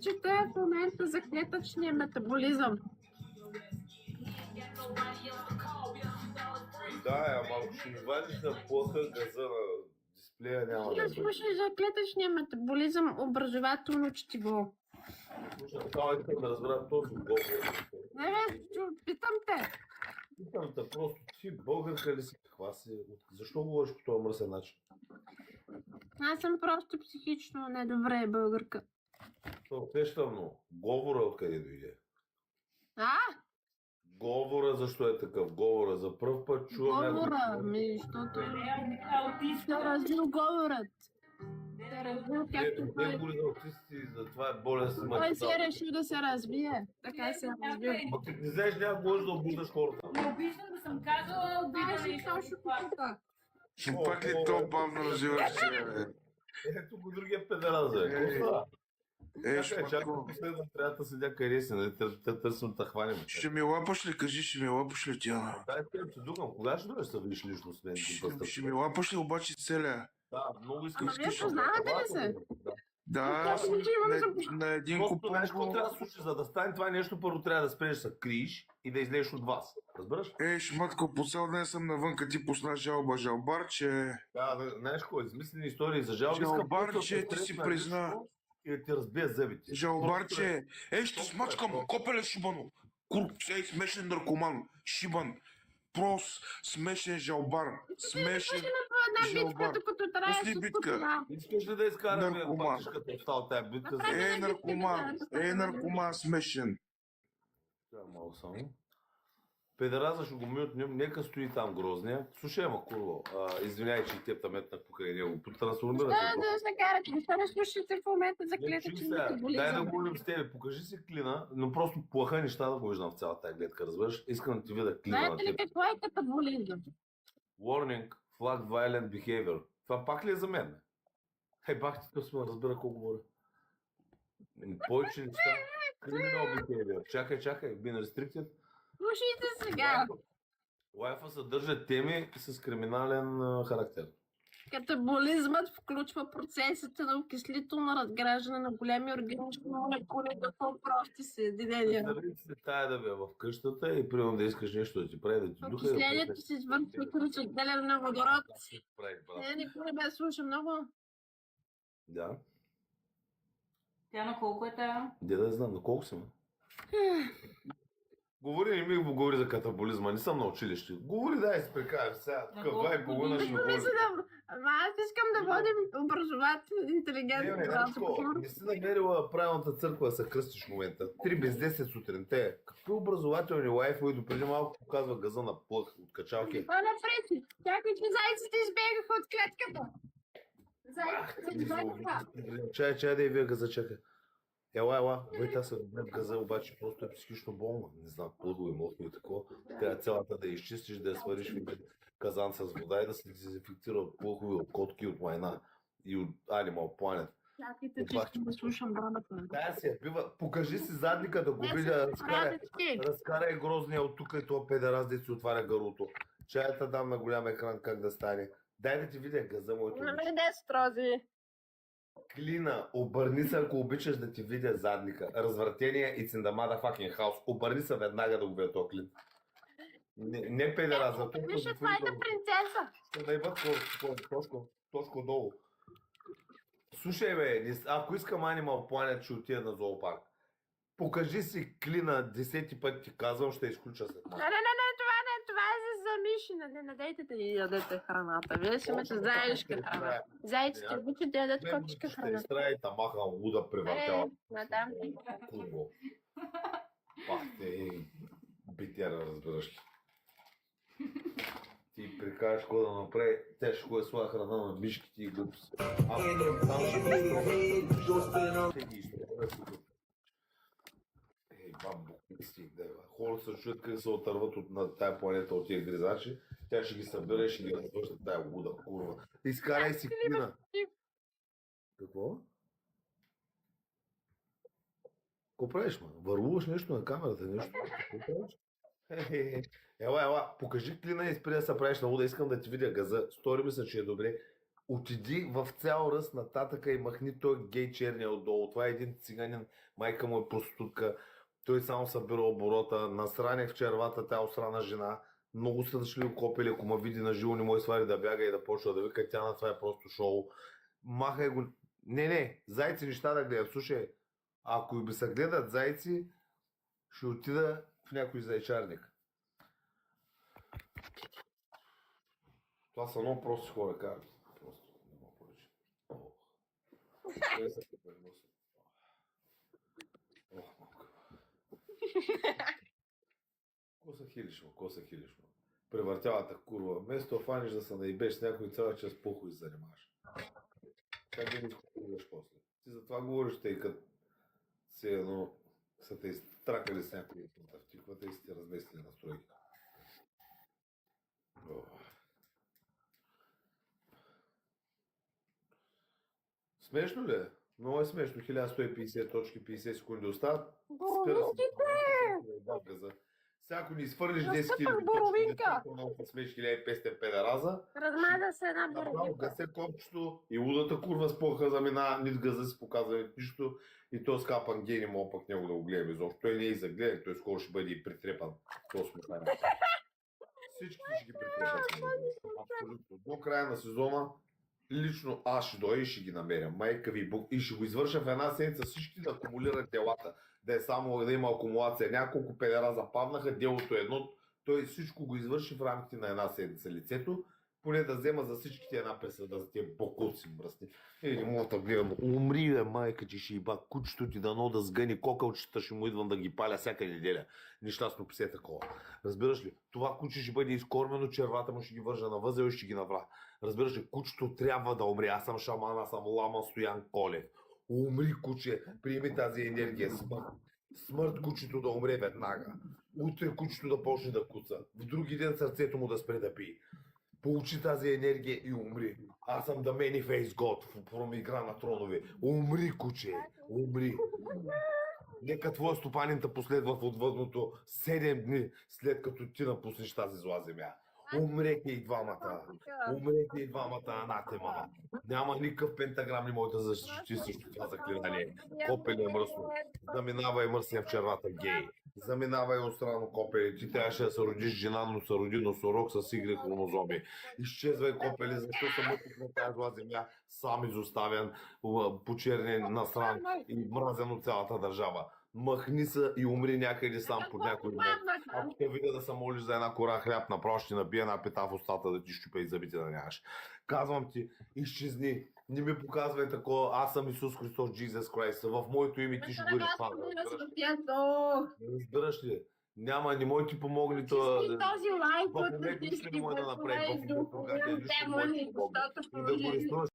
Чета в момента за клетъчния метаболизъм. Да, ама ще ми вадиш на плъха газа на дисплея, няма да слушай за клетъчния метаболизъм образователно четиво. Слушай, това искам да разбера този говор. Не, питам те. Питам те просто, ти българка ли си? Каква си? Защо говориш по този мръсен начин? Аз съм просто психично недобре българка. Усещам, но говора откъде дойде? Говора защо е такъв? Говора за пръв път чувам... Говора, защото се развил говорът. Се развил както той. Не боли за аутисти, затова е болест. Той си е решил да се развие. Така се развил. Ма ти не знаеш, няма можеш да обиждаш хората. Не обиждам да съм казала, обидам и точно така. Пак ли то бавно развиваш се, бе? Ето го другия педераз, бе. Чакай последно, трябва да седя къде си, нали? Търсим да хванем. Ще ми лапаш ли? Кажи, ще ми лапаш ли, Тяна? Да, те духам. Кога ще дойдеш да видиш лично с мен? Ще ми лапаш ли обаче целя? Да, много искам. Ама вие познавате ли се? Да, на един купон. Знаеш какво трябва да случи, за да стане това нещо, първо трябва да спреш да се криеш и да излезеш от вас. Разбираш? Шматко, по цял ден съм навънка, ти пусна жалбарче. Да, знаеш какво, измислени истории за жалби. Жалбарче, ти си призна. И да ти разбие зъбите. Жалбарче, ще смачкам, копеле шибано. Курк, смешен наркоман, шибан. Смешен жалбар. Смешен жалбар. Пусни битка. Искаш ли да изкараме Наркоман. пътишката в тази битка? Наркоман, смешен. Малко само. Педераза ще го мютнем, нека стои там грозния. Слушай, ама курво, извиняй, че и теб метнах покрай него. Трансформира се. Да се карате, защо не слушате в момента за клетъчен метаболизъм? Дай да говорим с тебе, покажи си клина, но просто плаха неща да го виждам в цялата тази гледка, разбираш? Искам да ти видя клина на Знаете ли теб. какво е катаболизъм? Warning, flag violent behavior. Това пак ли е за мен? Хей, бах ти, сме разбира колко говоря. Повече неща. Criminal behavior. Чакай, been restricted. Слушайте сега. Лайфа съдържа теми с криминален характер. Катаболизмът включва процесите на окислително разграждане на големи органични молекули до по-прости съединения. Представи си тая да бе в къщата и примерно да искаш нещо да ти прави, да ти духа. Окислението се извършва чрез отделяне на водород. Никой не ме слуша много. Да. Тя на колко е тая? Де да знам, на колко съм? Говори, не ми говори за катаболизма, не съм на училище. Говори, дай се прекарам сега, тук два и половина ще ми говори. Ама аз искам да водим образователно, интелигентно. Не си намерила правилната църква да се кръстиш в момента. 3 без 10 сутринта. Какви образователни лайфове допреди малко показва газа на плъх от качалки? Това напред, чакай, че зайците избегаха от клетката. Зайците избегаха. Чай да и вие газа чака. Ела, войта се добре в газа, обаче просто е психично болна. Не знам, плъгови, мозъчно и такова. Трябва цялата да изчистиш, да я свариш в казан с вода и да се дезинфектира от плъхови, от котки, от майна и от Animal Planet. Чакайте, че искам да слушам драмата. Да, си я бива. Покажи си задника да го видя. Разкарай грозния от тук и това педераз, да си отваря гарото. Чаята дам на голям екран как да стане. Дай да ти видя газа, моето. Не ме стрози. Клина, обърни се, ако обичаш да ти видя задника. Развъртение и циндамада fucking house. Обърни се веднага да го видя този клин. Не педера, за това. Виж, това е принцеса. Ще да ебат точко долу. Слушай бе, ако искам Animal Planet, ще отида на зоопарк. Покажи си клина 10 пъти ти казвам, ще изключа след малко. Това е за Мишина. Не дайте да ни ядете храната. Вие си имате заешка храна. Зайците обичат да ядат котичка храна. Ще изтрая и тамаха луда превъртяла. Надам. Курво. Пах те битяра, разбираш ли. Ти прикажеш какво да направи, те ще го е своя храна на мишките и глупости. Ей, бабо, хората се чуят как се отърват на тая планета от тия гризачи, тя ще ги събере и ще ги развършат тая луда курва. Изкарай си клина. Какво? Какво правиш, ма? Върлуваш нещо на камерата, нещо? Какво правиш? Ела, покажи клина и спри да се правиш на луда, искам да ти видя газа. Стори ми се, че е добре. Отиди в цял ръст нататъка и махни той гей черния отдолу. Това е един циганин, майка му е проститутка. Той само събира оборота, насраних в червата тя осрана жена. Много са дошли копели, ако ме види на живо, не може свари да бяга и да почва да вика, тя на това е просто шоу. Махай го. Не, зайци неща да гледат. Слушай, ако би се гледат зайци, ще отида в някой зайчарник. Това са много прости хора, казвам. Просто не мога повече. Малко. Ко се хилиш, ма? Превъртялата курва. Вместо фаниш да се наибеш с някой цял час пухо и занимаваш. Как да го изкупуваш после? Ти за това говориш, тъй като си едно са те изтракали с някой в тиквата и си те разместили настройки. Смешно ли е? Много е смешно. 1150 точки, 50 секунди остават. Всяко ни изфърлиш 10 хиляди точки, много се смеш 1500 педераза. Размада се една Направо боровика. гасе копчето и лудата курва с пълха замина, нито газа си показва нито нищо и то скапан гей не мога пък него да го гледам изобщо. Той не е и за гледан, той скоро ще бъде и притрепан. То смутаря. Всички ще ги притрепат. Абсолютно. До края на сезона лично аз ще дойда и ще ги намеря. Майка ви Бог. И ще го извърша в една седмица всички да акумулират делата. Да е само да има акумулация. Няколко педера западнаха, делото е едно. Той всичко го извърши в рамките на една седмица. Лицето, поне да взема за всичките една присъда, за тия бокоци мръсни. Не мога да гледам. Умри, майка, че ще иба кучето ти дано да сгъни кокълчета, ще му идвам да ги паля всяка неделя. Нещастно псе такова. Разбираш ли? Това куче ще бъде изкормено, червата му ще ги вържа на възел и ще ги навра. Разбираш ли? Кучето трябва да умре. Аз съм шаман, аз съм Лама Стоян Колев. Умри, куче, приеми тази енергия. Смърт кучето да умре веднага. Утре кучето да почне да куца. В други ден сърцето му да спре да пие. Получи тази енергия и умри. Аз съм The Many Face God в Игра на тронове. Умри, куче, умри. Нека твоя стопанин те последва в отвъдното 7 дни след като ти напуснеш тази зла земя. Умрете и двамата. Умрете и двамата, анатема. Няма никакъв пентаграм, не може да защити срещу това заклинание. Копеле е мръсно. Заминавай мръсния в червата гей. Заминавай острано копеле. Ти трябваше да се родиш жена, но се роди носорог с игри хромозоми. Изчезвай копеле, защо съм мътник на тази зла земя, сам изоставен, почернен, насран и мразен от цялата държава. Махни се и умри някъде сам под някой мод. Ако те видя да се молиш за една кора хляб, направо ще набия една пета в устата да ти щупя и зъбите да нямаш. Казвам ти, изчезни. Не ми показвай такова. Аз съм Исус Христос, Jesus Christ. В моето име ти ще бъдеш фана. Разбираш ли? Няма, не мой ти помогни това. Този лайк, В момент нищо не може да направи. В момент, когато е нищо не може да помогне. И да го рисуваш